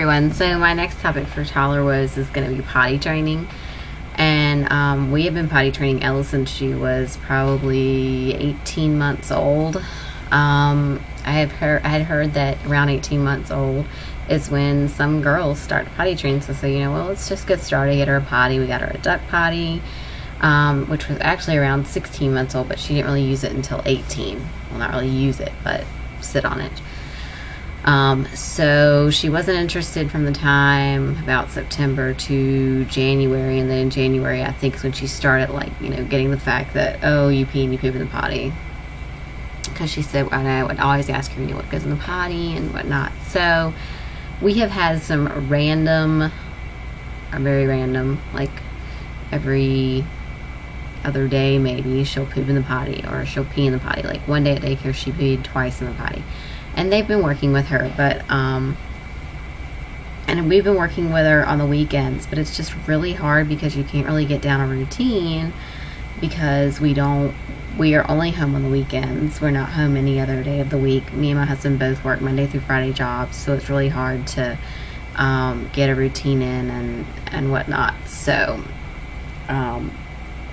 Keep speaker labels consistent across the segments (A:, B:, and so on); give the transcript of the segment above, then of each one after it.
A: everyone. So my next topic for Toddler Woes is going to be potty training. And we have been potty training Ella since she was probably 18 months old. I had heard that around 18 months old is when some girls start to potty train. So well, let's just get started, get her a potty. We got her a duck potty, which was actually around 16 months old, but she didn't really use it until 18. Well, not really use it, but sit on it. So she wasn't interested from the time about September to January, and then in January I think is when she started getting the fact that, oh, you pee and you poop in the potty, because she said, and I would always ask her, what goes in the potty and whatnot. So we have had some very random, like every other day maybe she'll poop in the potty or she'll pee in the potty. Like one day at daycare she peed twice in the potty. And they've been working with her, but and we've been working with her on the weekends, but it's just really hard because you can't really get down a routine because we are only home on the weekends. We're not home any other day of the week. Me and my husband both work Monday through Friday jobs, so it's really hard to get a routine in and whatnot. So and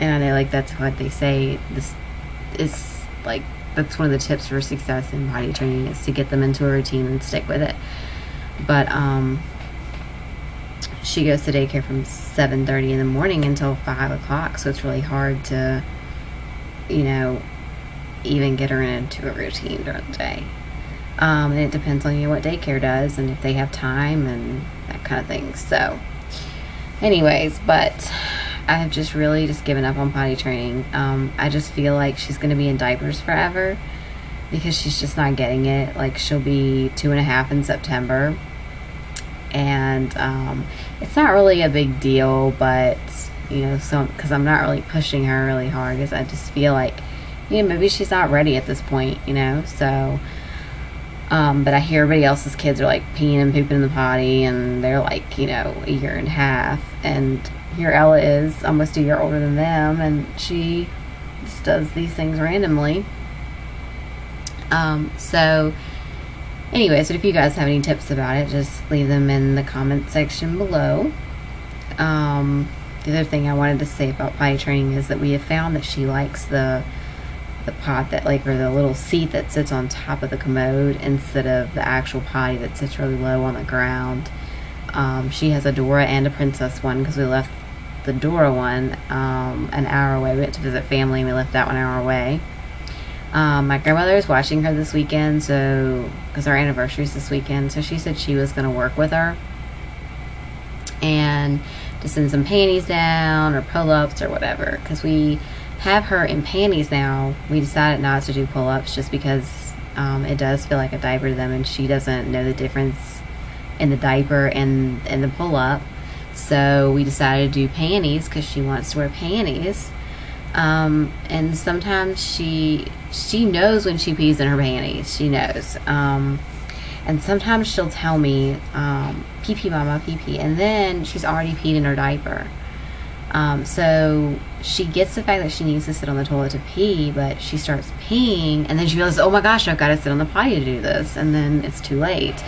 A: I know that's what they say, this is that's one of the tips for success in potty training, is to get them into a routine and stick with it. But she goes to daycare from 7:30 in the morning until 5 o'clock, so it's really hard to even get her into a routine during the day. And it depends on what daycare does and if they have time and that kind of thing. So anyways, but I have just really given up on potty training. I just feel like she's going to be in diapers forever because she's just not getting it. She'll be 2.5 in September. And it's not really a big deal, but, because I'm not really pushing her really hard, because I just feel like, maybe she's not ready at this point, so. But I hear everybody else's kids are peeing and pooping in the potty, and they're a year and a half. And here Ella is almost a year older than them, and she just does these things randomly. So anyways, if you guys have any tips about it, just leave them in the comment section below. The other thing I wanted to say about potty training is that we have found that she likes the pot that or the little seat that sits on top of the commode instead of the actual potty that sits really low on the ground. She has a Dora and a Princess one, because we left the Dora one an hour away. We went to visit family and we left that 1 hour away. My grandmother is watching her this weekend, so because our anniversary is this weekend, so she said she was going to work with her and to send some panties down or pull-ups or whatever, because we have her in panties now. We decided not to do pull-ups just because it does feel like a diaper to them, and she doesn't know the difference in the diaper and the pull-up. So we decided to do panties because she wants to wear panties. And sometimes she knows when she pees in her panties. She knows. And sometimes she'll tell me, pee pee mama, pee pee, and then she's already peed in her diaper. So she gets the fact that she needs to sit on the toilet to pee, but she starts peeing, and then she realizes, oh my gosh, I've got to sit on the potty to do this, and then it's too late.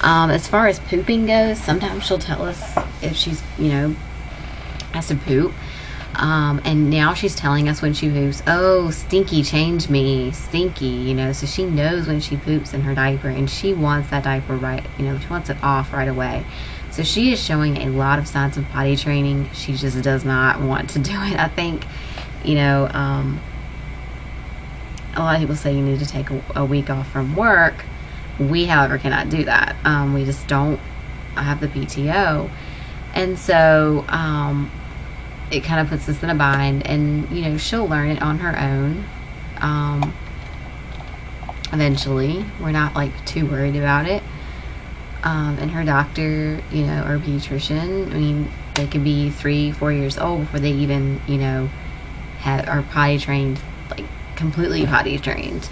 A: As far as pooping goes, sometimes she'll tell us if she's, has to poop. And now she's telling us when she poops, oh, stinky, change me, stinky, so she knows when she poops in her diaper, and she wants that diaper right, she wants it off right away. So she is showing a lot of signs of potty training. She just does not want to do it. I think, a lot of people say you need to take a week off from work. We, however, cannot do that. We just don't have the PTO. And so it kind of puts us in a bind, and, she'll learn it on her own. Eventually. We're not, too worried about it. And her doctor, or pediatrician, they could be 3-4 years old before they even, are potty trained, completely potty trained.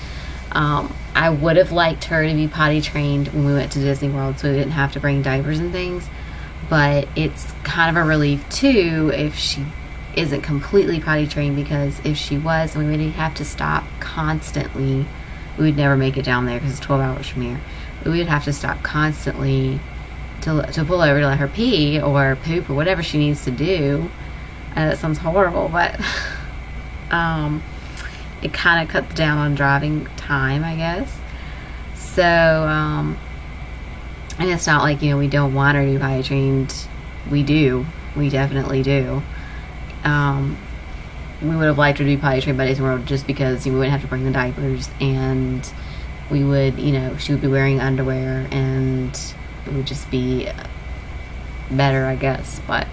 A: I would have liked her to be potty trained when we went to Disney World, so we didn't have to bring diapers and things, but it's kind of a relief too if she isn't completely potty trained, because if she was, then we would have to stop constantly. We would never make it down there because it's 12 hours from here. We would have to stop constantly to pull over to let her pee or poop or whatever she needs to do. I know that sounds horrible, but it kind of cuts down on driving time, I guess. So, and it's not like, you know, we don't want her to be potty trained. We do. We definitely do. We would have liked her to be potty trained by Days World just because, you know, we wouldn't have to bring the diapers, and we would, you know, she would be wearing underwear, and it would just be better, I guess. But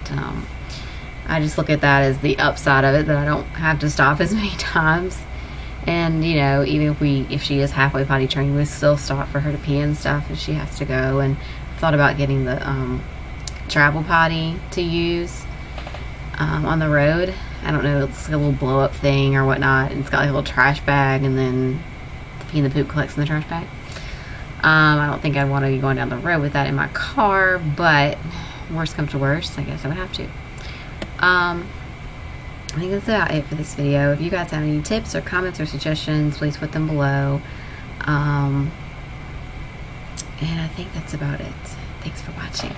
A: I just look at that as the upside of it, that I don't have to stop as many times. And, you know, even if she is halfway potty trained, we still stop for her to pee and stuff if she has to go. And I thought about getting the travel potty to use on the road. I don't know, it's like a little blow up thing or whatnot, and it's got like a little trash bag, and then the pee and the poop collects in the trash bag. I don't think I'd want to be going down the road with that in my car, but worst comes to worst, I guess I would have to. I think that's about it for this video. If you guys have any tips or comments or suggestions, please put them below. And I think that's about it. Thanks for watching.